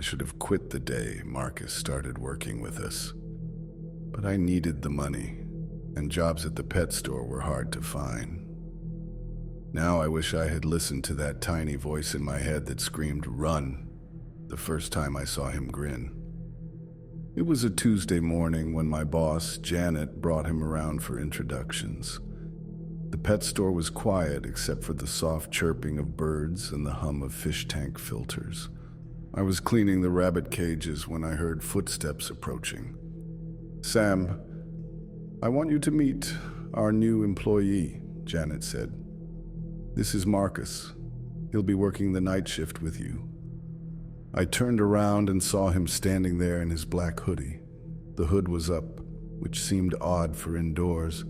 I should have quit the day Marcus started working with us. But I needed the money, and jobs at the pet store were hard to find. Now I wish I had listened to that tiny voice in my head that screamed, "Run," the first time I saw him grin. It was a Tuesday morning when my boss, Janet, brought him around for introductions. The pet store was quiet except for the soft chirping of birds and the hum of fish tank filters. I was cleaning the rabbit cages when I heard footsteps approaching. "Sam, I want you to meet our new employee," Janet said. "This is Marcus. He'll be working the night shift with you." I turned around and saw him standing there in his black hoodie. The hood was up, which seemed odd for indoors,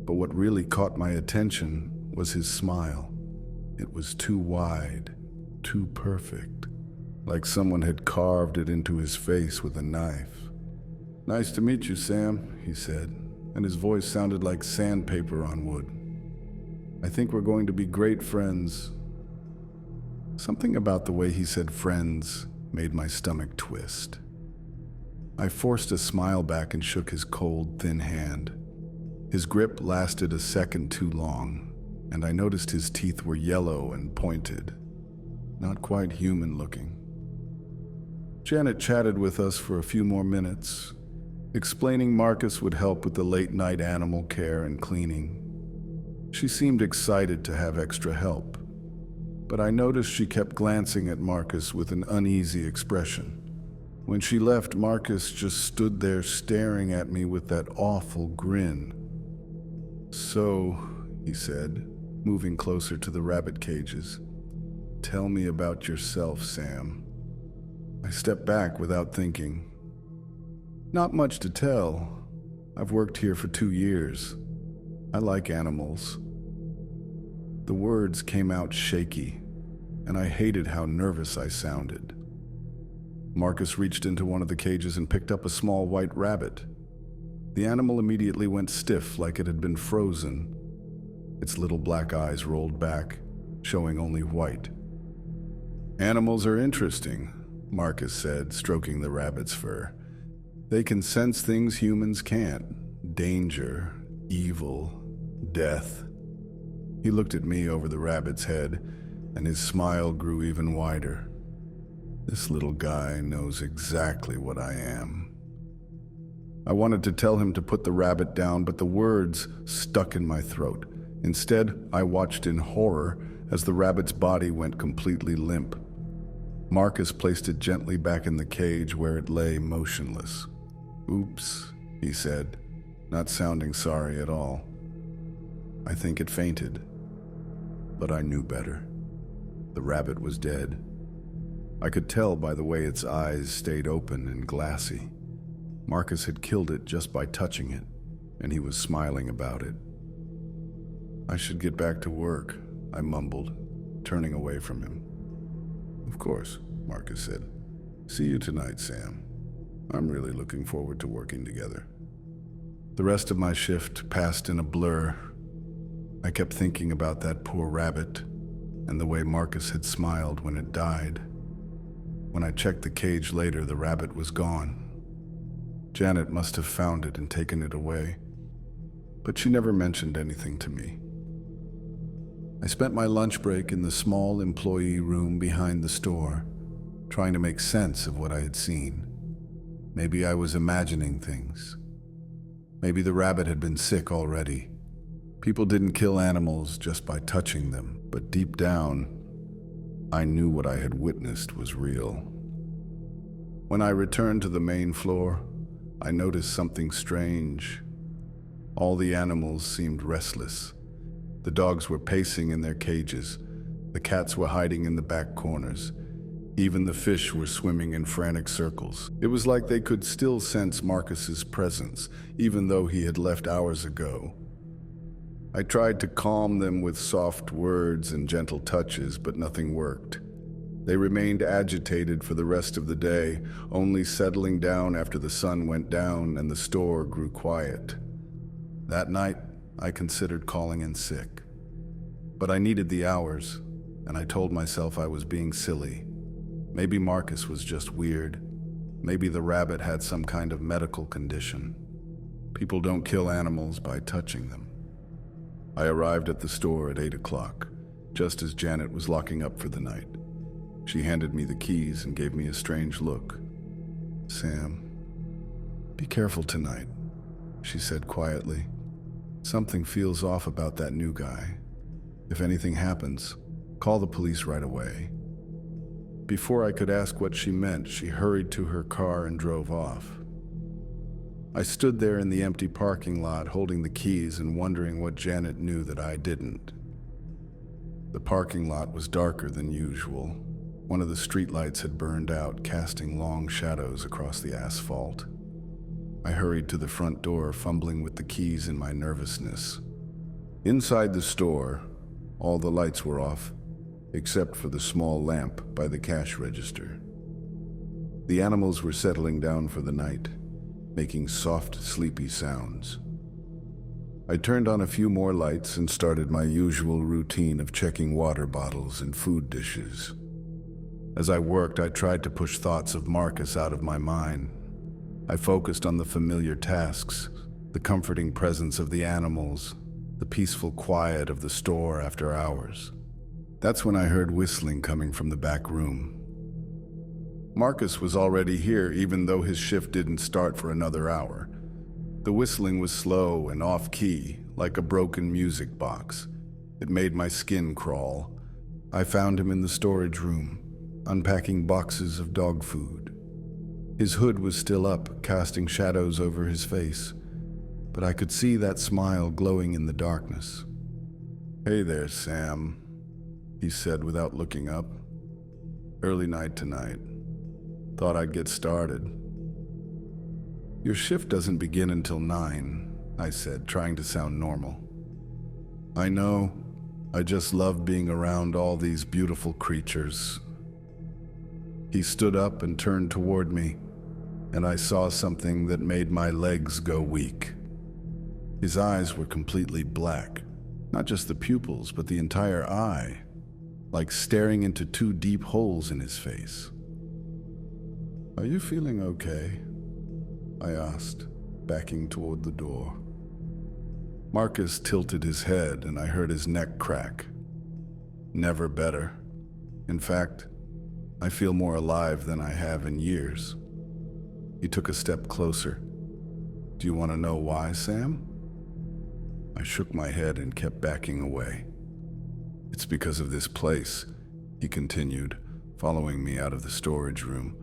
but what really caught my attention was his smile. It was too wide, too perfect, like someone had carved it into his face with a knife. "Nice to meet you, Sam," he said, and his voice sounded like sandpaper on wood. "I think we're going to be great friends." Something about the way he said friends made my stomach twist. I forced a smile back and shook his cold, thin hand. His grip lasted a second too long, and I noticed his teeth were yellow and pointed, not quite human looking. Janet chatted with us for a few more minutes, explaining Marcus would help with the late-night animal care and cleaning. She seemed excited to have extra help, but I noticed she kept glancing at Marcus with an uneasy expression. When she left, Marcus just stood there staring at me with that awful grin. "So," he said, moving closer to the rabbit cages, "tell me about yourself, Sam." I stepped back without thinking. "Not much to tell. I've worked here for 2 years. I like animals." The words came out shaky, and I hated how nervous I sounded. Marcus reached into one of the cages and picked up a small white rabbit. The animal immediately went stiff like it had been frozen. Its little black eyes rolled back, showing only white. "Animals are interesting," Marcus said, stroking the rabbit's fur. "They can sense things humans can't. Danger, evil, death." He looked at me over the rabbit's head, and his smile grew even wider. This little guy knows exactly what I am. I wanted to tell him to put the rabbit down, but the words stuck in my throat. Instead, I watched in horror as the rabbit's body went completely limp. Marcus placed it gently back in the cage where it lay motionless. "Oops," he said, not sounding sorry at all. "I think it fainted." But I knew better. The rabbit was dead. I could tell by the way its eyes stayed open and glassy. Marcus had killed it just by touching it, and he was smiling about it. "I should get back to work," I mumbled, turning away from him. "Of course," Marcus said. "See you tonight, Sam. I'm really looking forward to working together." The rest of my shift passed in a blur. I kept thinking about that poor rabbit and the way Marcus had smiled when it died. When I checked the cage later, the rabbit was gone. Janet must have found it and taken it away, but she never mentioned anything to me. I spent my lunch break in the small employee room behind the store, trying to make sense of what I had seen. Maybe I was imagining things. Maybe the rabbit had been sick already. People didn't kill animals just by touching them, but deep down, I knew what I had witnessed was real. When I returned to the main floor, I noticed something strange. All the animals seemed restless. The dogs were pacing in their cages. The cats were hiding in the back corners. Even the fish were swimming in frantic circles. It was like they could still sense Marcus's presence, even though he had left hours ago. I tried to calm them with soft words and gentle touches, but nothing worked. They remained agitated for the rest of the day, only settling down after the sun went down and the store grew quiet. That night, I considered calling in sick. But I needed the hours, and I told myself I was being silly. Maybe Marcus was just weird. Maybe the rabbit had some kind of medical condition. People don't kill animals by touching them. I arrived at the store at 8 o'clock, just as Janet was locking up for the night. She handed me the keys and gave me a strange look. "Sam, be careful tonight," she said quietly. "Something feels off about that new guy. If anything happens, call the police right away." Before I could ask what she meant, she hurried to her car and drove off. I stood there in the empty parking lot holding the keys and wondering what Janet knew that I didn't. The parking lot was darker than usual. One of the streetlights had burned out, casting long shadows across the asphalt. I hurried to the front door, fumbling with the keys in my nervousness. Inside the store, all the lights were off, except for the small lamp by the cash register. The animals were settling down for the night, making soft, sleepy sounds. I turned on a few more lights and started my usual routine of checking water bottles and food dishes. As I worked, I tried to push thoughts of Marcus out of my mind. I focused on the familiar tasks, the comforting presence of the animals, the peaceful quiet of the store after hours. That's when I heard whistling coming from the back room. Marcus was already here, even though his shift didn't start for another hour. The whistling was slow and off-key, like a broken music box. It made my skin crawl. I found him in the storage room, unpacking boxes of dog food. His hood was still up, casting shadows over his face, but I could see that smile glowing in the darkness. "Hey there, Sam," he said without looking up. "Early night tonight. Thought I'd get started." "Your shift doesn't begin until 9, I said, trying to sound normal. "I know. I just love being around all these beautiful creatures." He stood up and turned toward me, and I saw something that made my legs go weak. His eyes were completely black, not just the pupils, but the entire eye, like staring into two deep holes in his face. "Are you feeling okay?" I asked, backing toward the door. Marcus tilted his head, and I heard his neck crack. "Never better. In fact, I feel more alive than I have in years." He took a step closer. "Do you want to know why, Sam?" I shook my head and kept backing away. "It's because of this place," he continued, following me out of the storage room.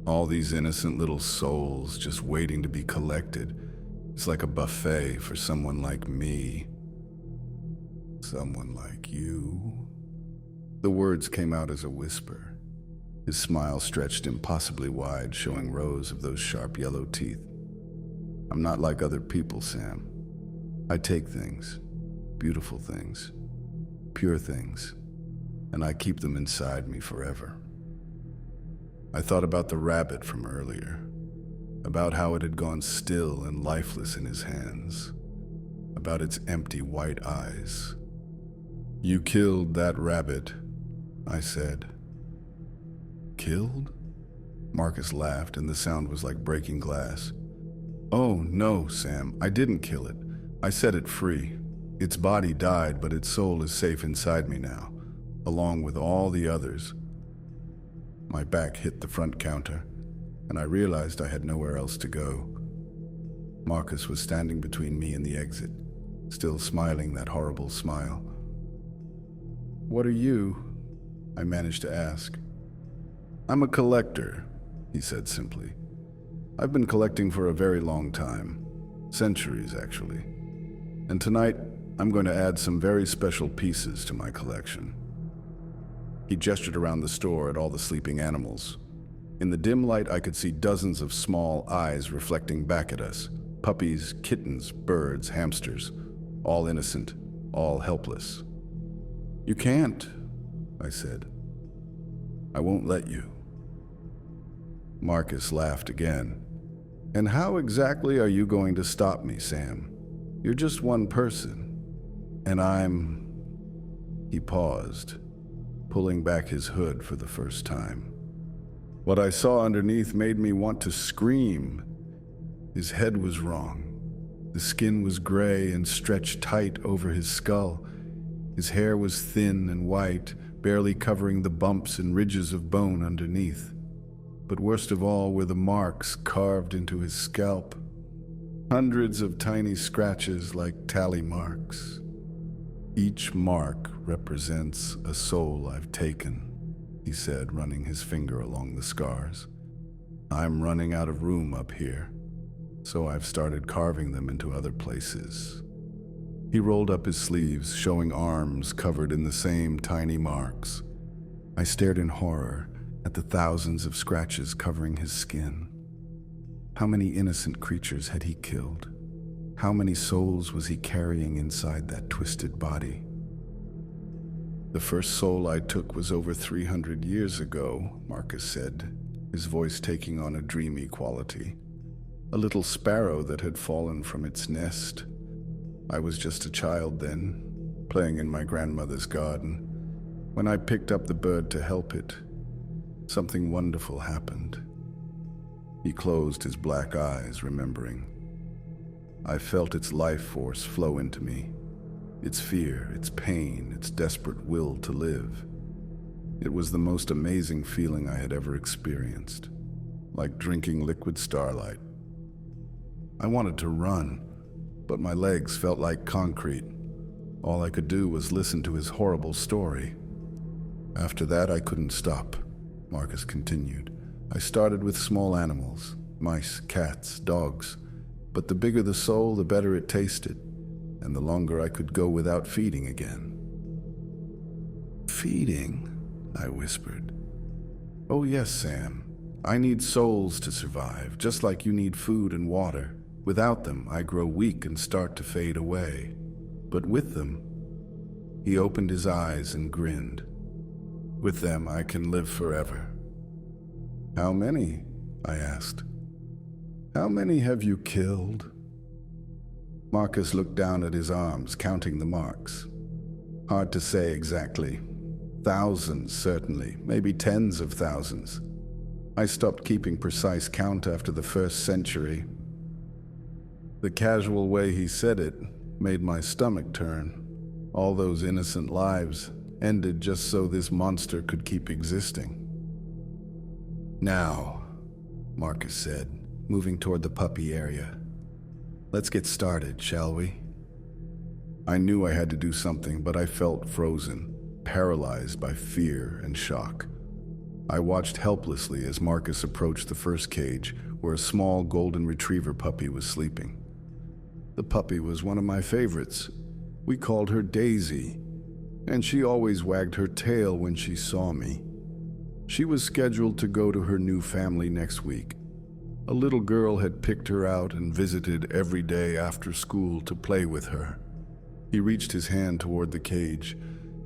"All these innocent little souls just waiting to be collected. It's like a buffet for someone like me." "Someone like you?" The words came out as a whisper. His smile stretched impossibly wide, showing rows of those sharp yellow teeth. "I'm not like other people, Sam. I take things, beautiful things, pure things, and I keep them inside me forever." I thought about the rabbit from earlier, about how it had gone still and lifeless in his hands, about its empty white eyes. "You killed that rabbit," I said. "Killed?" Marcus laughed, and the sound was like breaking glass. "Oh, no, Sam, I didn't kill it. I set it free. Its body died, but its soul is safe inside me now, along with all the others." My back hit the front counter, and I realized I had nowhere else to go. Marcus was standing between me and the exit, still smiling that horrible smile. "What are you?" I managed to ask. "I'm a collector," he said simply. "I've been collecting for a very long time. Centuries, actually. And tonight, I'm going to add some very special pieces to my collection." He gestured around the store at all the sleeping animals. In the dim light, I could see dozens of small eyes reflecting back at us. Puppies, kittens, birds, hamsters. All innocent, all helpless. "You can't," I said. "I won't let you." Marcus laughed again. "And how exactly are you going to stop me, Sam? You're just one person. And I'm..." He paused, pulling back his hood for the first time. What I saw underneath made me want to scream. His head was wrong. The skin was gray and stretched tight over his skull. His hair was thin and white, barely covering the bumps and ridges of bone underneath. But worst of all were the marks carved into his scalp. Hundreds of tiny scratches like tally marks. Each mark represents a soul I've taken, he said, running his finger along the scars. I'm running out of room up here, so I've started carving them into other places. He rolled up his sleeves, showing arms covered in the same tiny marks. I stared in horror at the thousands of scratches covering his skin. How many innocent creatures had he killed? How many souls was he carrying inside that twisted body? The first soul I took was over 300 years ago, Marcus said, his voice taking on a dreamy quality. A little sparrow that had fallen from its nest. I was just a child then, playing in my grandmother's garden. When I picked up the bird to help it, something wonderful happened. He closed his black eyes, remembering. I felt its life force flow into me, its fear, its pain, its desperate will to live. It was the most amazing feeling I had ever experienced, like drinking liquid starlight. I wanted to run, but my legs felt like concrete. All I could do was listen to his horrible story. After that, I couldn't stop, Marcus continued. I started with small animals, mice, cats, dogs. But the bigger the soul, the better it tasted, and the longer I could go without feeding again. Feeding? I whispered. Oh yes, Sam. I need souls to survive, just like you need food and water. Without them, I grow weak and start to fade away. But with them, he opened his eyes and grinned. With them, I can live forever. How many? I asked. How many have you killed? Marcus looked down at his arms, counting the marks. Hard to say exactly. Thousands, certainly, maybe tens of thousands. I stopped keeping precise count after the first century. The casual way he said it made my stomach turn. All those innocent lives ended just so this monster could keep existing. Now, Marcus said, moving toward the puppy area. Let's get started, shall we? I knew I had to do something, but I felt frozen, paralyzed by fear and shock. I watched helplessly as Marcus approached the first cage, where a small golden retriever puppy was sleeping. The puppy was one of my favorites. We called her Daisy, and she always wagged her tail when she saw me. She was scheduled to go to her new family next week. A little girl had picked her out and visited every day after school to play with her. He reached his hand toward the cage,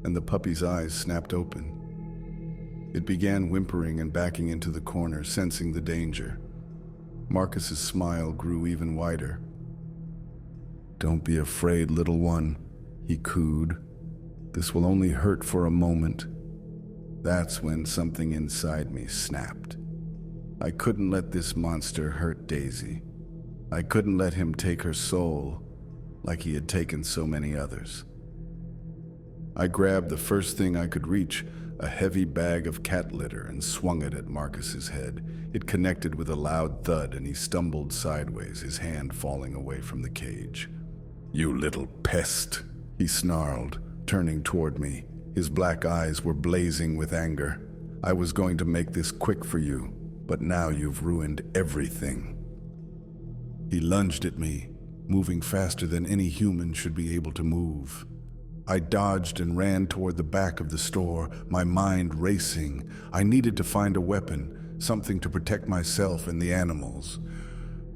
and the puppy's eyes snapped open. It began whimpering and backing into the corner, sensing the danger. Marcus's smile grew even wider. "Don't be afraid, little one," he cooed. "This will only hurt for a moment." That's when something inside me snapped. I couldn't let this monster hurt Daisy. I couldn't let him take her soul like he had taken so many others. I grabbed the first thing I could reach, a heavy bag of cat litter, and swung it at Marcus's head. It connected with a loud thud, and he stumbled sideways, his hand falling away from the cage. "You little pest," he snarled, turning toward me. His black eyes were blazing with anger. "I was going to make this quick for you, but now you've ruined everything." He lunged at me, moving faster than any human should be able to move. I dodged and ran toward the back of the store, my mind racing. I needed to find a weapon, something to protect myself and the animals.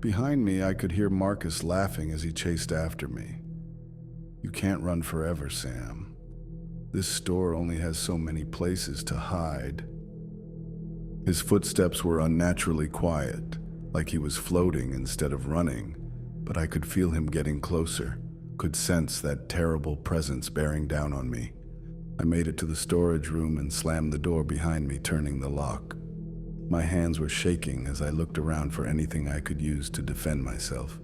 Behind me, I could hear Marcus laughing as he chased after me. "You can't run forever, Sam. This store only has so many places to hide." His footsteps were unnaturally quiet, like he was floating instead of running, but I could feel him getting closer, could sense that terrible presence bearing down on me. I made it to the storage room and slammed the door behind me, turning the lock. My hands were shaking as I looked around for anything I could use to defend myself.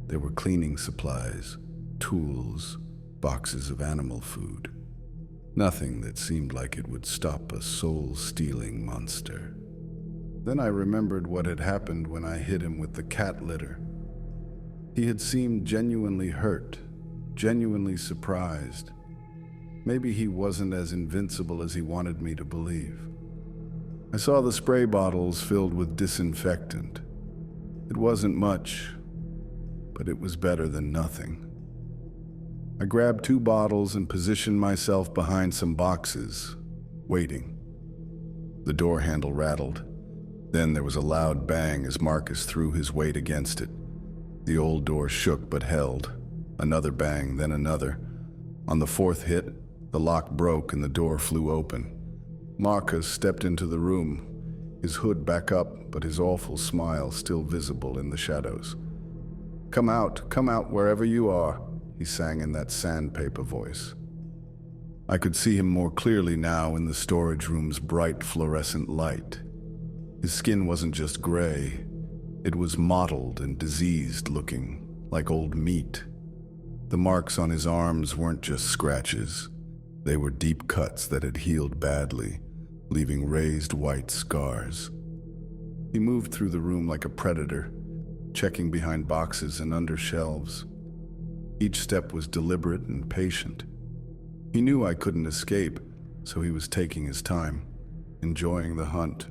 There were cleaning supplies, tools, boxes of animal food. Nothing that seemed like it would stop a soul-stealing monster. Then I remembered what had happened when I hit him with the cat litter. He had seemed genuinely hurt, genuinely surprised. Maybe he wasn't as invincible as he wanted me to believe. I saw the spray bottles filled with disinfectant. It wasn't much, but it was better than nothing. I grabbed 2 bottles and positioned myself behind some boxes, waiting. The door handle rattled. Then there was a loud bang as Marcus threw his weight against it. The old door shook but held. Another bang, then another. On the 4th hit, the lock broke and the door flew open. Marcus stepped into the room, his hood back up, but his awful smile still visible in the shadows. Come out wherever you are," he sang in that sandpaper voice. I could see him more clearly now in the storage room's bright fluorescent light. His skin wasn't just gray, it was mottled and diseased looking, like old meat. The marks on his arms weren't just scratches. They were deep cuts that had healed badly, leaving raised white scars. He moved through the room like a predator, checking behind boxes and under shelves. Each step was deliberate and patient. He knew I couldn't escape, so he was taking his time, enjoying the hunt.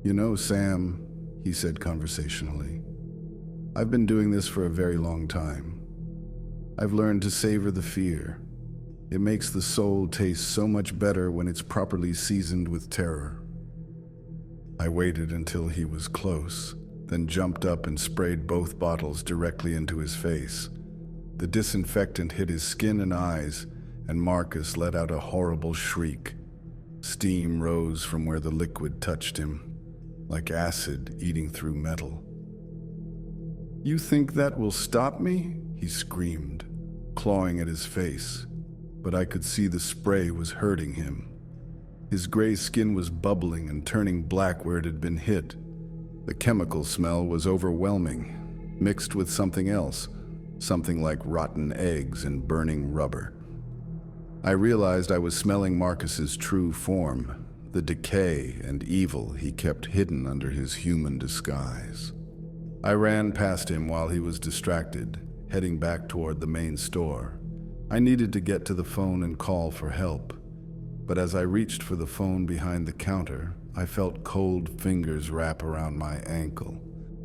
"You know, Sam," he said conversationally, "I've been doing this for a very long time. I've learned to savor the fear. It makes the soul taste so much better when it's properly seasoned with terror." I waited until he was close, then jumped up and sprayed both bottles directly into his face. The disinfectant hit his skin and eyes, and Marcus let out a horrible shriek. Steam rose from where the liquid touched him, like acid eating through metal. "You think that will stop me?" he screamed, clawing at his face, but I could see the spray was hurting him. His gray skin was bubbling and turning black where it had been hit. The chemical smell was overwhelming, mixed with something else, something like rotten eggs and burning rubber. I realized I was smelling Marcus's true form, the decay and evil he kept hidden under his human disguise. I ran past him while he was distracted, heading back toward the main store. I needed to get to the phone and call for help, but as I reached for the phone behind the counter, I felt cold fingers wrap around my ankle.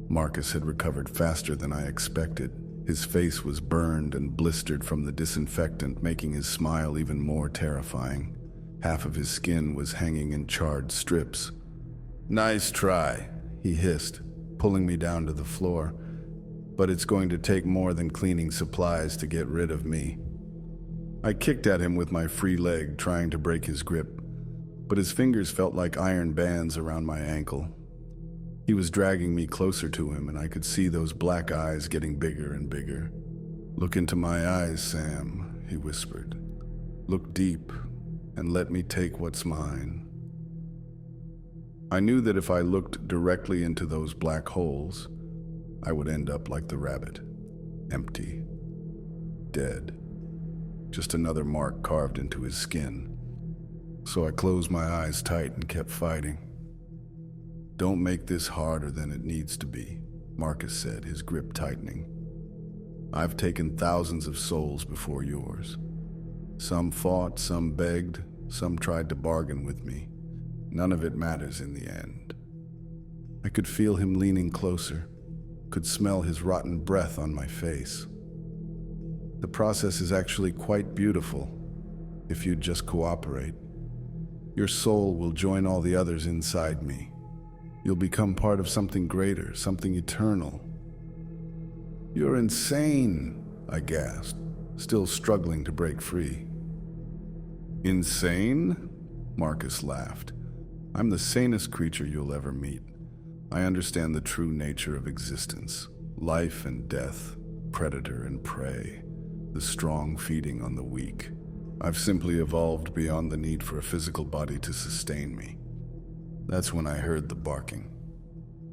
Marcus had recovered faster than I expected. His face was burned and blistered from the disinfectant, making his smile even more terrifying. Half of his skin was hanging in charred strips. "Nice try," he hissed, pulling me down to the floor. "But it's going to take more than cleaning supplies to get rid of me." I kicked at him with my free leg, trying to break his grip, but his fingers felt like iron bands around my ankle. He was dragging me closer to him, and I could see those black eyes getting bigger and bigger. "Look into my eyes, Sam," he whispered. "Look deep, and let me take what's mine." I knew that if I looked directly into those black holes, I would end up like the rabbit, empty, dead. Just another mark carved into his skin. So I closed my eyes tight and kept fighting. "Don't make this harder than it needs to be," Marcus said, his grip tightening. "I've taken thousands of souls before yours. Some fought, some begged, some tried to bargain with me. None of it matters in the end." I could feel him leaning closer, could smell his rotten breath on my face. "The process is actually quite beautiful, if you'd just cooperate. Your soul will join all the others inside me. You'll become part of something greater, something eternal." "You're insane," I gasped, still struggling to break free. "Insane?" Marcus laughed. "I'm the sanest creature you'll ever meet. I understand the true nature of existence, life and death, predator and prey, the strong feeding on the weak. I've simply evolved beyond the need for a physical body to sustain me." That's when I heard the barking.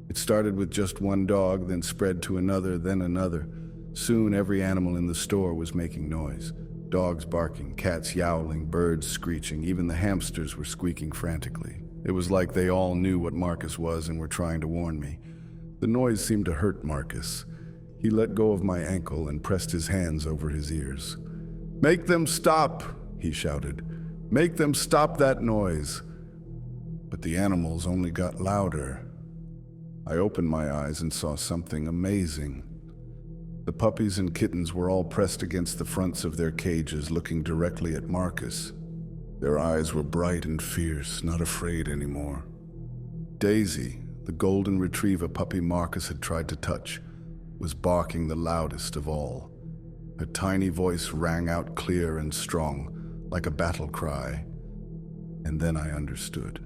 It started with just one dog, then spread to another, then another. Soon every animal in the store was making noise. Dogs barking, cats yowling, birds screeching, even the hamsters were squeaking frantically. It was like they all knew what Marcus was and were trying to warn me. The noise seemed to hurt Marcus. He let go of my ankle and pressed his hands over his ears. "Make them stop," he shouted. "Make them stop that noise." But the animals only got louder. I opened my eyes and saw something amazing. The puppies and kittens were all pressed against the fronts of their cages, looking directly at Marcus. Their eyes were bright and fierce, not afraid anymore. Daisy, the golden retriever puppy Marcus had tried to touch, was barking the loudest of all. Her tiny voice rang out clear and strong, like a battle cry. And then I understood.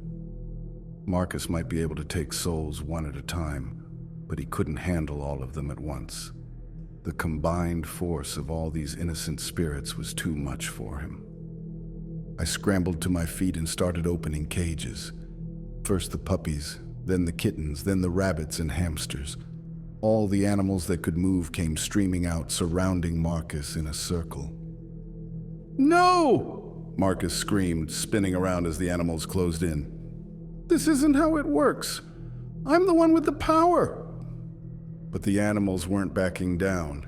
Marcus might be able to take souls one at a time, but he couldn't handle all of them at once. The combined force of all these innocent spirits was too much for him. I scrambled to my feet and started opening cages. First the puppies, then the kittens, then the rabbits and hamsters. All the animals that could move came streaming out, surrounding Marcus in a circle. "No!" Marcus screamed, spinning around as the animals closed in. "This isn't how it works. I'm the one with the power." But the animals weren't backing down.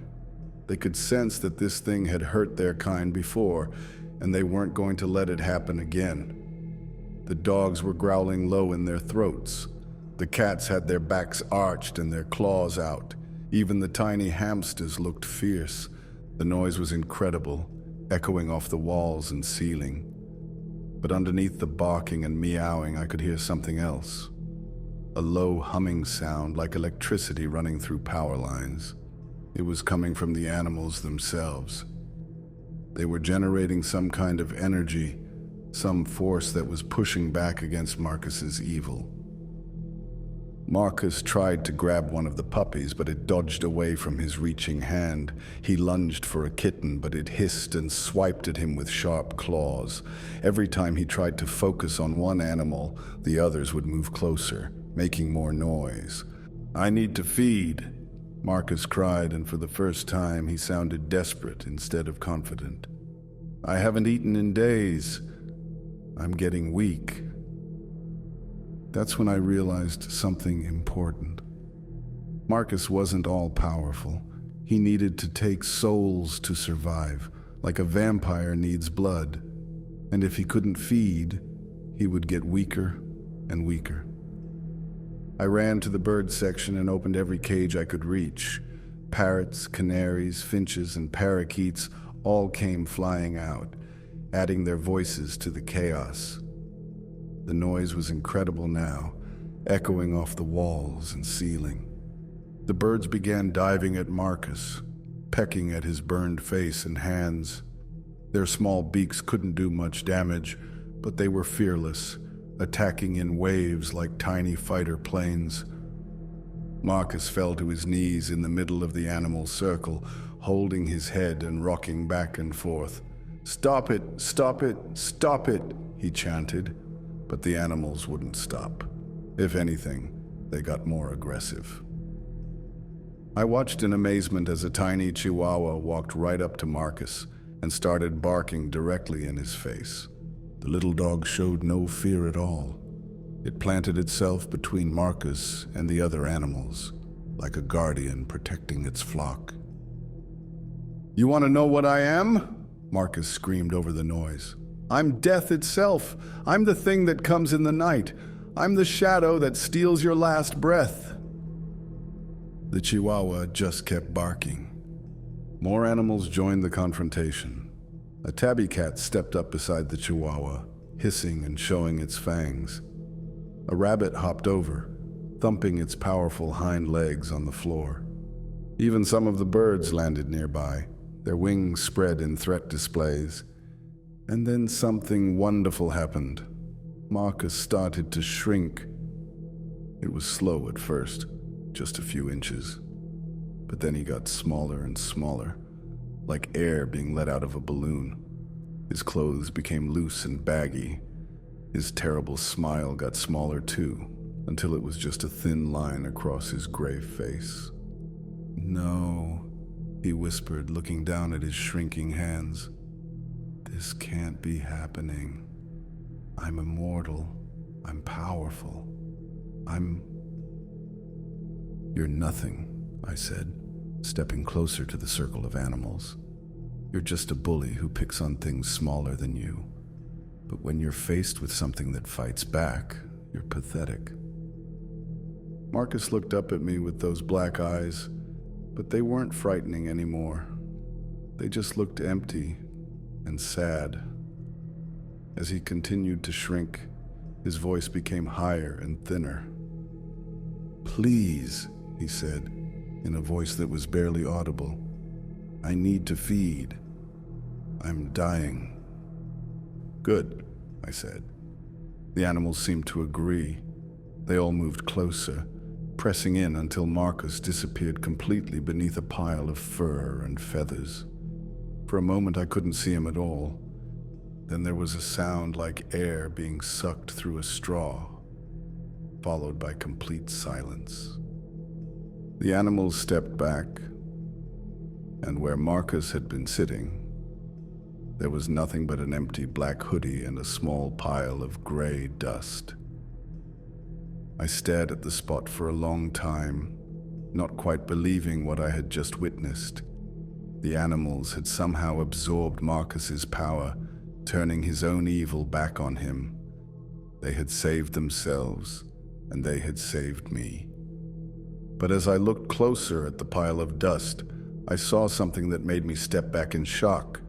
They could sense that this thing had hurt their kind before, and they weren't going to let it happen again. The dogs were growling low in their throats. The cats had their backs arched and their claws out. Even the tiny hamsters looked fierce. The noise was incredible, echoing off the walls and ceiling. But underneath the barking and meowing, I could hear something else. A low humming sound like electricity running through power lines. It was coming from the animals themselves. They were generating some kind of energy, some force that was pushing back against Marcus's evil. Marcus tried to grab one of the puppies, but it dodged away from his reaching hand. He lunged for a kitten, but it hissed and swiped at him with sharp claws. Every time he tried to focus on one animal, the others would move closer, making more noise. "I need to feed," Marcus cried, and for the first time he sounded desperate instead of confident. "I haven't eaten in days. I'm getting weak." That's when I realized something important. Marcus wasn't all-powerful. He needed to take souls to survive, like a vampire needs blood. And if he couldn't feed, he would get weaker and weaker. I ran to the bird section and opened every cage I could reach. Parrots, canaries, finches, and parakeets all came flying out, adding their voices to the chaos. The noise was incredible now, echoing off the walls and ceiling. The birds began diving at Marcus, pecking at his burned face and hands. Their small beaks couldn't do much damage, but they were fearless, attacking in waves like tiny fighter planes. Marcus fell to his knees in the middle of the animal circle, holding his head and rocking back and forth. "Stop it, stop it, stop it," he chanted. But the animals wouldn't stop. If anything, they got more aggressive. I watched in amazement as a tiny chihuahua walked right up to Marcus and started barking directly in his face. The little dog showed no fear at all. It planted itself between Marcus and the other animals, like a guardian protecting its flock. "You want to know what I am?" Marcus screamed over the noise. "I'm death itself. I'm the thing that comes in the night. I'm the shadow that steals your last breath." The chihuahua just kept barking. More animals joined the confrontation. A tabby cat stepped up beside the chihuahua, hissing and showing its fangs. A rabbit hopped over, thumping its powerful hind legs on the floor. Even some of the birds landed nearby, their wings spread in threat displays. And then something wonderful happened. Marcus started to shrink. It was slow at first, just a few inches. But then he got smaller and smaller, like air being let out of a balloon. His clothes became loose and baggy. His terrible smile got smaller too, until it was just a thin line across his gray face. "No," he whispered, looking down at his shrinking hands. "This can't be happening. I'm immortal. I'm powerful. You're nothing," I said, stepping closer to the circle of animals. "You're just a bully who picks on things smaller than you. But when you're faced with something that fights back, you're pathetic." Marcus looked up at me with those black eyes, but they weren't frightening anymore. They just looked empty and sad. As he continued to shrink, his voice became higher and thinner. "Please," he said, in a voice that was barely audible. "I need to feed. I'm dying." "Good," I said. The animals seemed to agree. They all moved closer, pressing in until Marcus disappeared completely beneath a pile of fur and feathers. For a moment I couldn't see him at all. Then there was a sound like air being sucked through a straw, followed by complete silence. The animals stepped back, and where Marcus had been sitting, there was nothing but an empty black hoodie and a small pile of gray dust. I stared at the spot for a long time, not quite believing what I had just witnessed. The animals had somehow absorbed Marcus's power, turning his own evil back on him. They had saved themselves, and they had saved me. But as I looked closer at the pile of dust, I saw something that made me step back in shock.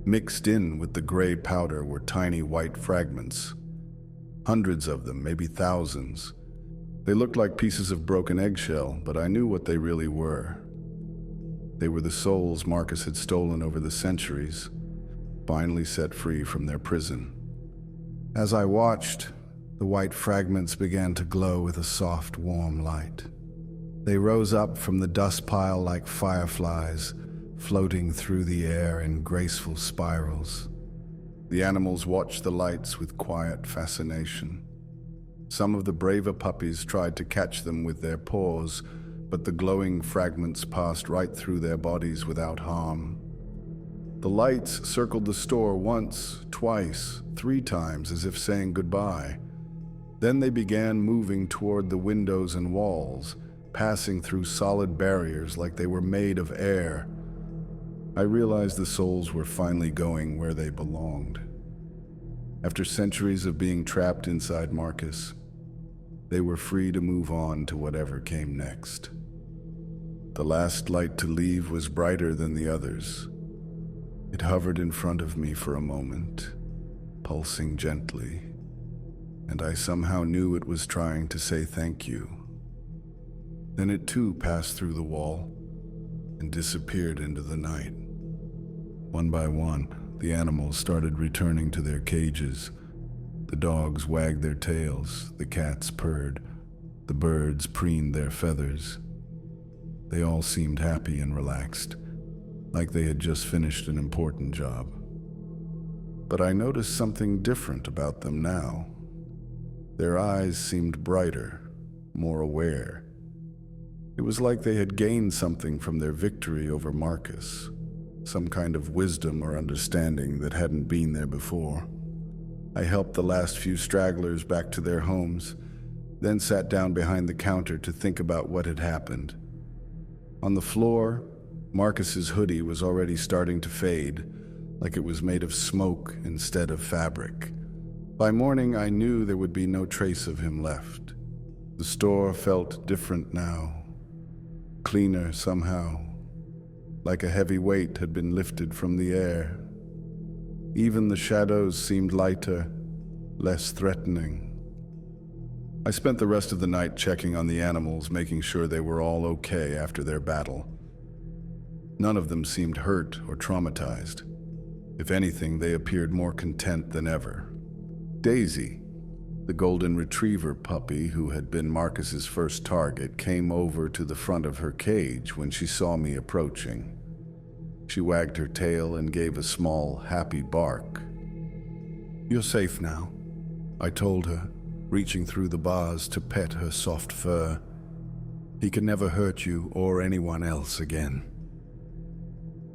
Mixed in with the gray powder were tiny white fragments. Hundreds of them, maybe thousands. They looked like pieces of broken eggshell, but I knew what they really were. They were the souls Marcus had stolen over the centuries, finally set free from their prison. As I watched, the white fragments began to glow with a soft, warm light. They rose up from the dust pile like fireflies, floating through the air in graceful spirals. The animals watched the lights with quiet fascination. Some of the braver puppies tried to catch them with their paws, but the glowing fragments passed right through their bodies without harm. The lights circled the store once, twice, 3 times, as if saying goodbye. Then they began moving toward the windows and walls, passing through solid barriers like they were made of air. I realized the souls were finally going where they belonged. After centuries of being trapped inside Marcus, they were free to move on to whatever came next. The last light to leave was brighter than the others. It hovered in front of me for a moment, pulsing gently, and I somehow knew it was trying to say thank you. Then it too passed through the wall and disappeared into the night. One by one, the animals started returning to their cages. The dogs wagged their tails, the cats purred, the birds preened their feathers. They all seemed happy and relaxed, like they had just finished an important job. But I noticed something different about them now. Their eyes seemed brighter, more aware. It was like they had gained something from their victory over Marcus, some kind of wisdom or understanding that hadn't been there before. I helped the last few stragglers back to their homes, then sat down behind the counter to think about what had happened. On the floor, Marcus's hoodie was already starting to fade, like it was made of smoke instead of fabric. By morning, I knew there would be no trace of him left. The store felt different now, cleaner somehow, like a heavy weight had been lifted from the air. Even the shadows seemed lighter, less threatening. I spent the rest of the night checking on the animals, making sure they were all okay after their battle. None of them seemed hurt or traumatized. If anything, they appeared more content than ever. Daisy, the golden retriever puppy who had been Marcus's first target, came over to the front of her cage when she saw me approaching. She wagged her tail and gave a small, happy bark. "You're safe now," I told her, reaching through the bars to pet her soft fur. "He can never hurt you or anyone else again."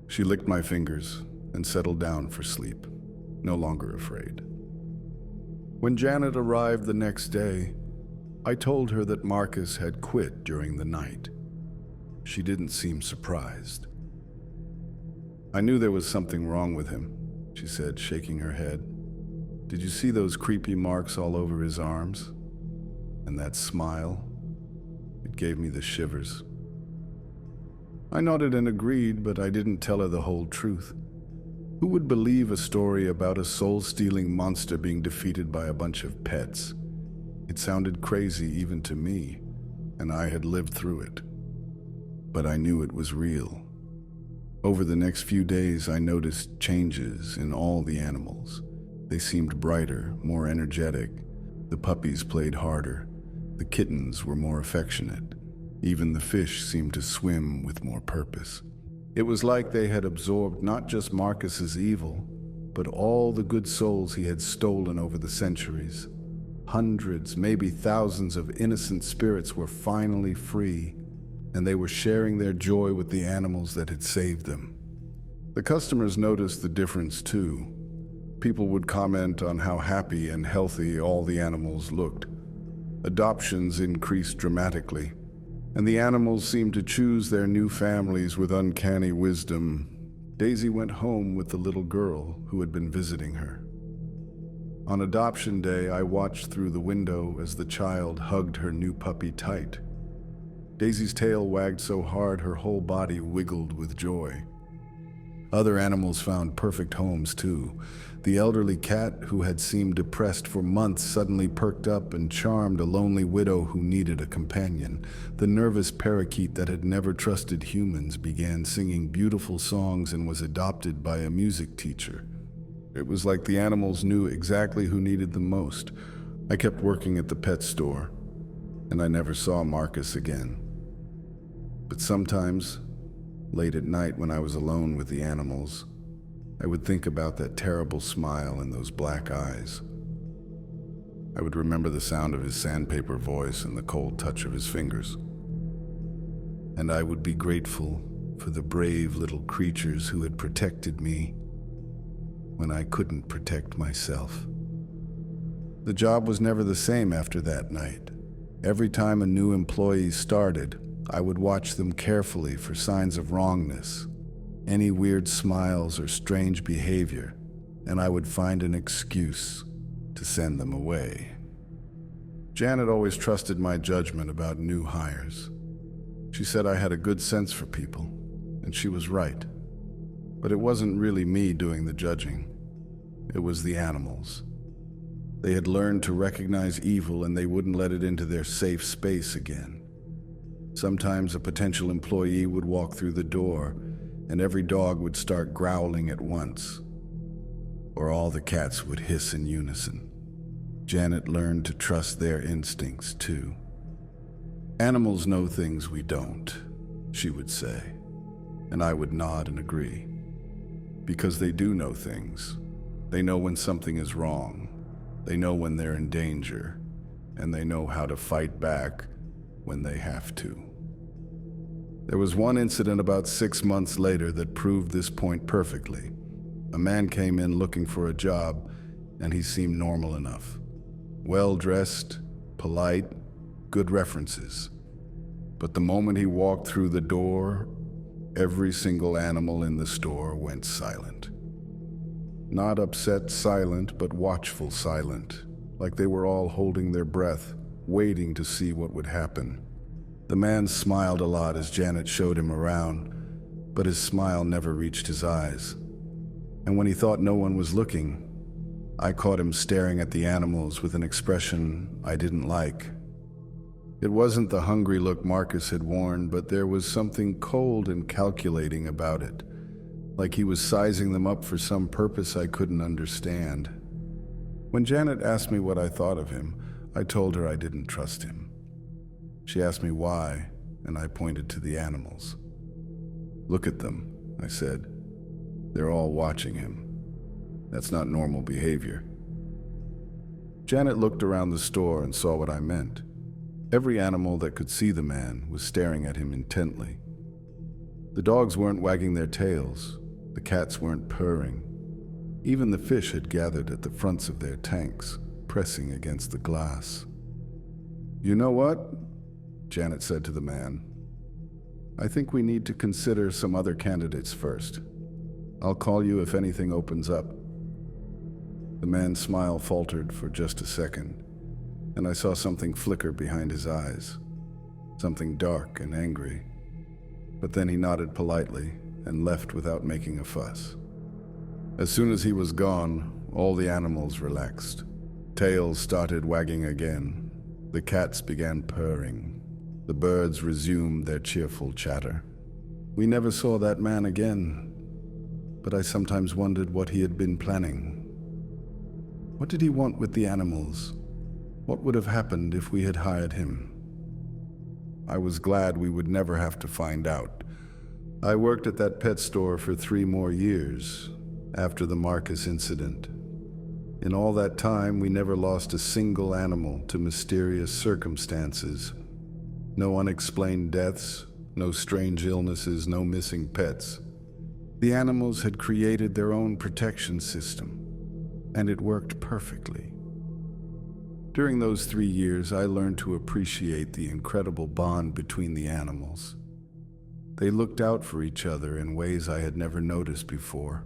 She licked my fingers and settled down for sleep, no longer afraid. When Janet arrived the next day, I told her that Marcus had quit during the night. She didn't seem surprised. "I knew there was something wrong with him," she said, shaking her head. "Did you see those creepy marks all over his arms? And that smile? It gave me the shivers." I nodded and agreed, but I didn't tell her the whole truth. Who would believe a story about a soul-stealing monster being defeated by a bunch of pets? It sounded crazy even to me, and I had lived through it. But I knew it was real. Over the next few days, I noticed changes in all the animals. They seemed brighter, more energetic. The puppies played harder. The kittens were more affectionate. Even the fish seemed to swim with more purpose. It was like they had absorbed not just Marcus's evil, but all the good souls he had stolen over the centuries. Hundreds, maybe thousands of innocent spirits were finally free, and they were sharing their joy with the animals that had saved them. The customers noticed the difference too. People would comment on how happy and healthy all the animals looked. Adoptions increased dramatically, and the animals seemed to choose their new families with uncanny wisdom. Daisy went home with the little girl who had been visiting her. On adoption day, I watched through the window as the child hugged her new puppy tight. Daisy's tail wagged so hard her whole body wiggled with joy. Other animals found perfect homes too. The elderly cat, who had seemed depressed for months, suddenly perked up and charmed a lonely widow who needed a companion. The nervous parakeet that had never trusted humans began singing beautiful songs and was adopted by a music teacher. It was like the animals knew exactly who needed them most. I kept working at the pet store, and I never saw Marcus again. But sometimes, late at night when I was alone with the animals, I would think about that terrible smile and those black eyes. I would remember the sound of his sandpaper voice and the cold touch of his fingers. And I would be grateful for the brave little creatures who had protected me when I couldn't protect myself. The job was never the same after that night. Every time a new employee started, I would watch them carefully for signs of wrongness, any weird smiles or strange behavior, and I would find an excuse to send them away. Janet always trusted my judgment about new hires. She said I had a good sense for people, and she was right. But it wasn't really me doing the judging. It was the animals. They had learned to recognize evil, and they wouldn't let it into their safe space again. Sometimes a potential employee would walk through the door, and every dog would start growling at once, or all the cats would hiss in unison. Janet learned to trust their instincts too. "Animals know things we don't," she would say, and I would nod and agree. Because they do know things. They know when something is wrong. They know when they're in danger, and they know how to fight back when they have to. There was one incident about 6 months later that proved this point perfectly. A man came in looking for a job, and he seemed normal enough. Well-dressed, polite, good references. But the moment he walked through the door, every single animal in the store went silent. Not upset silent, but watchful silent, like they were all holding their breath, waiting to see what would happen. The man smiled a lot as Janet showed him around, but his smile never reached his eyes. And when he thought no one was looking, I caught him staring at the animals with an expression I didn't like. It wasn't the hungry look Marcus had worn, but there was something cold and calculating about it, like he was sizing them up for some purpose I couldn't understand. When Janet asked me what I thought of him, I told her I didn't trust him. She asked me why, and I pointed to the animals. "Look at them," I said. "They're all watching him. That's not normal behavior." Janet looked around the store and saw what I meant. Every animal that could see the man was staring at him intently. The dogs weren't wagging their tails. The cats weren't purring. Even the fish had gathered at the fronts of their tanks, pressing against the glass. "You know what?" Janet said to the man. "I think we need to consider some other candidates first. I'll call you if anything opens up." The man's smile faltered for just a second, and I saw something flicker behind his eyes, something dark and angry. But then he nodded politely and left without making a fuss. As soon as he was gone, all the animals relaxed. Tails started wagging again. The cats began purring. The birds resumed their cheerful chatter. We never saw that man again, but I sometimes wondered what he had been planning. What did he want with the animals? What would have happened if we had hired him? I was glad we would never have to find out. I worked at that pet store for 3 more years after the Marcus incident. In all that time, we never lost a single animal to mysterious circumstances. No unexplained deaths, no strange illnesses, no missing pets. The animals had created their own protection system, and it worked perfectly. During those 3 years, I learned to appreciate the incredible bond between the animals. They looked out for each other in ways I had never noticed before.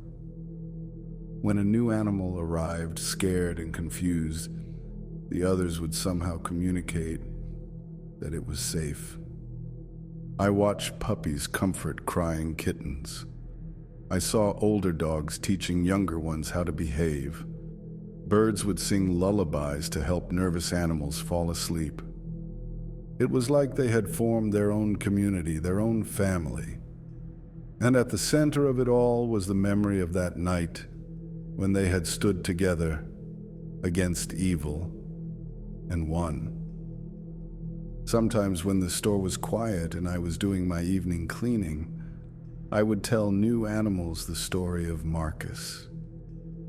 When a new animal arrived, scared and confused, the others would somehow communicate that it was safe. I watched puppies comfort crying kittens. I saw older dogs teaching younger ones how to behave. Birds would sing lullabies to help nervous animals fall asleep. It was like they had formed their own community, their own family. And at the center of it all was the memory of that night when they had stood together against evil and won. Sometimes when the store was quiet and I was doing my evening cleaning, I would tell new animals the story of Marcus.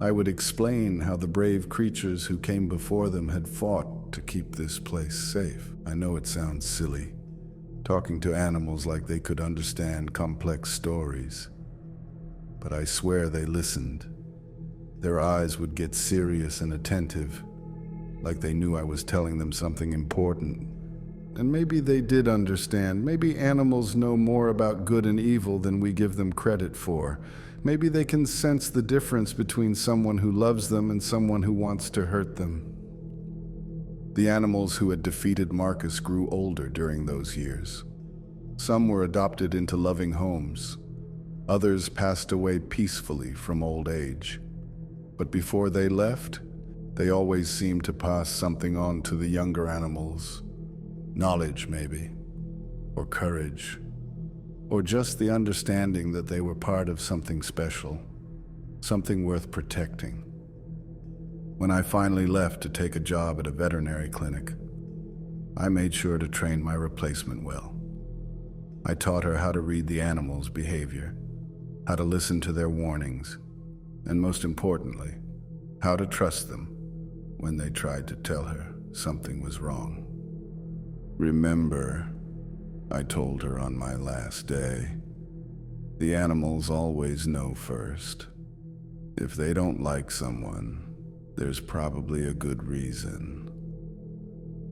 I would explain how the brave creatures who came before them had fought to keep this place safe. I know it sounds silly, talking to animals like they could understand complex stories, but I swear they listened. Their eyes would get serious and attentive, like they knew I was telling them something important. And maybe they did understand. Maybe animals know more about good and evil than we give them credit for. Maybe they can sense the difference between someone who loves them and someone who wants to hurt them. The animals who had defeated Marcus grew older during those years. Some were adopted into loving homes. Others passed away peacefully from old age. But before they left, they always seemed to pass something on to the younger animals. Knowledge, maybe, or courage, or just the understanding that they were part of something special, something worth protecting. When I finally left to take a job at a veterinary clinic, I made sure to train my replacement well. I taught her how to read the animals' behavior, how to listen to their warnings, and most importantly, how to trust them when they tried to tell her something was wrong. "Remember," I told her on my last day, "the animals always know first. If they don't like someone, there's probably a good reason."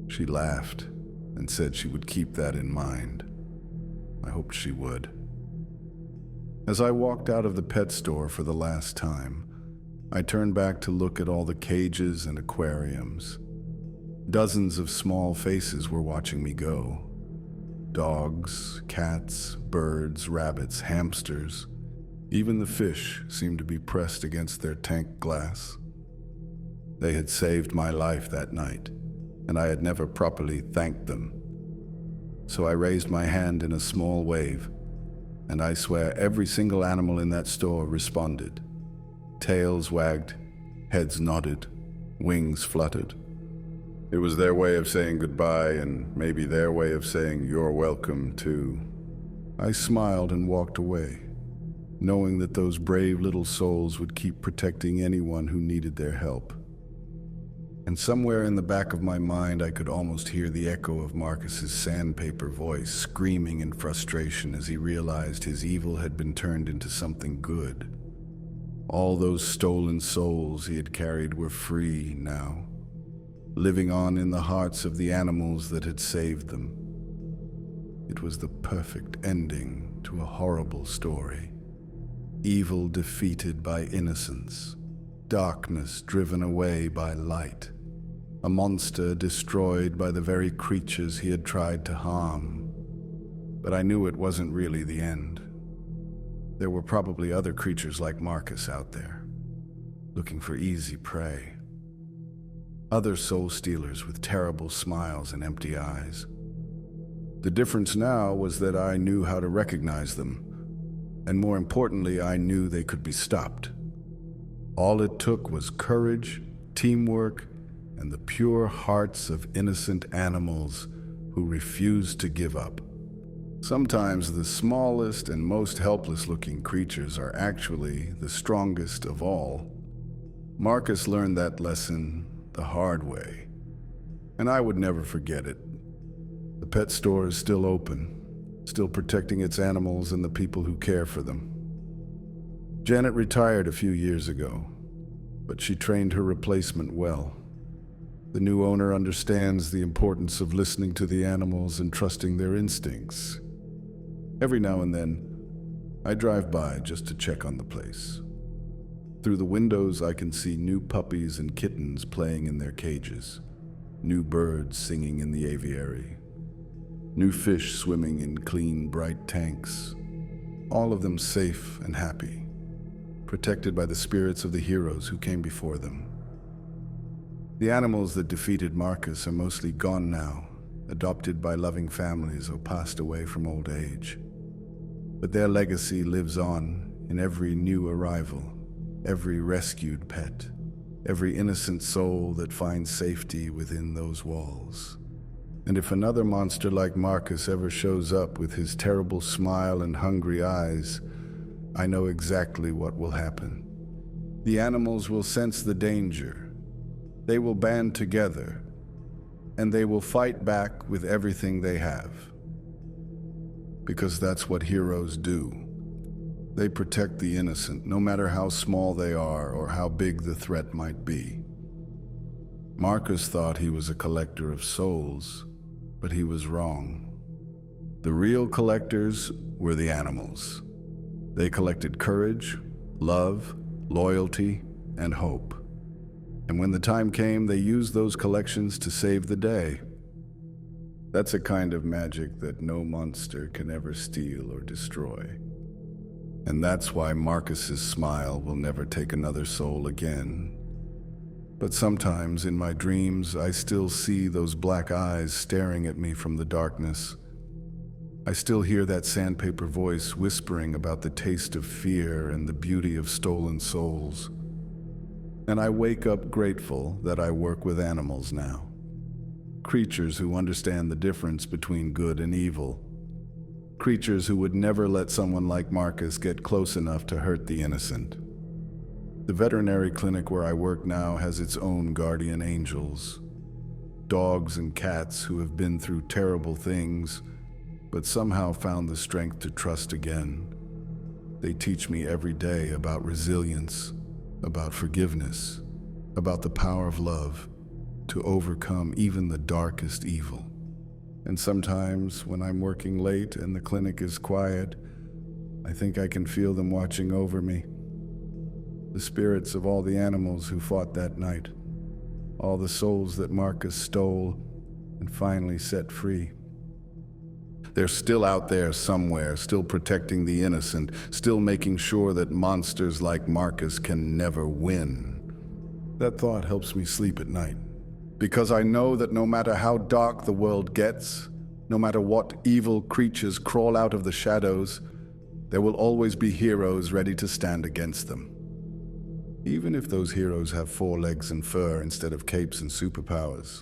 She laughed and said she would keep that in mind. I hoped she would. As I walked out of the pet store for the last time, I turned back to look at all the cages and aquariums. Dozens of small faces were watching me go. Dogs, cats, birds, rabbits, hamsters. Even the fish seemed to be pressed against their tank glass. They had saved my life that night, and I had never properly thanked them. So I raised my hand in a small wave, and I swear every single animal in that store responded. Tails wagged, heads nodded, wings fluttered. It was their way of saying goodbye, and maybe their way of saying you're welcome too. I smiled and walked away, knowing that those brave little souls would keep protecting anyone who needed their help. And somewhere in the back of my mind, I could almost hear the echo of Marcus's sandpaper voice screaming in frustration as he realized his evil had been turned into something good. All those stolen souls he had carried were free now, living on in the hearts of the animals that had saved them. It was the perfect ending to a horrible story. Evil defeated by innocence, darkness driven away by light, a monster destroyed by the very creatures he had tried to harm. But I knew it wasn't really the end. There were probably other creatures like Marcus out there, looking for easy prey. Other soul stealers with terrible smiles and empty eyes. The difference now was that I knew how to recognize them, and more importantly, I knew they could be stopped. All it took was courage, teamwork, and the pure hearts of innocent animals who refused to give up. Sometimes the smallest and most helpless-looking creatures are actually the strongest of all. Marcus learned that lesson the hard way, and I would never forget it. The pet store is still open, still protecting its animals and the people who care for them. Janet retired a few years ago, but she trained her replacement well. The new owner understands the importance of listening to the animals and trusting their instincts. Every now and then, I drive by just to check on the place. Through the windows, I can see new puppies and kittens playing in their cages, new birds singing in the aviary, new fish swimming in clean, bright tanks, all of them safe and happy, protected by the spirits of the heroes who came before them. The animals that defeated Marcus are mostly gone now, adopted by loving families or passed away from old age. But their legacy lives on in every new arrival, every rescued pet, every innocent soul that finds safety within those walls. And if another monster like Marcus ever shows up with his terrible smile and hungry eyes, I know exactly what will happen. The animals will sense the danger. They will band together, and they will fight back with everything they have. Because that's what heroes do. They protect the innocent, no matter how small they are or how big the threat might be. Marcus thought he was a collector of souls, but he was wrong. The real collectors were the animals. They collected courage, love, loyalty, and hope. And when the time came, they used those collections to save the day. That's a kind of magic that no monster can ever steal or destroy. And that's why Marcus's smile will never take another soul again. But sometimes in my dreams, I still see those black eyes staring at me from the darkness. I still hear that sandpaper voice whispering about the taste of fear and the beauty of stolen souls. And I wake up grateful that I work with animals now. Creatures who understand the difference between good and evil. Creatures who would never let someone like Marcus get close enough to hurt the innocent. The veterinary clinic where I work now has its own guardian angels. Dogs and cats who have been through terrible things, but somehow found the strength to trust again. They teach me every day about resilience, about forgiveness, about the power of love to overcome even the darkest evil. And sometimes when I'm working late and the clinic is quiet, I think I can feel them watching over me. The spirits of all the animals who fought that night, all the souls that Marcus stole and finally set free. They're still out there somewhere, still protecting the innocent, still making sure that monsters like Marcus can never win. That thought helps me sleep at night, because I know that no matter how dark the world gets, no matter what evil creatures crawl out of the shadows, there will always be heroes ready to stand against them. Even if those heroes have 4 legs and fur instead of capes and superpowers.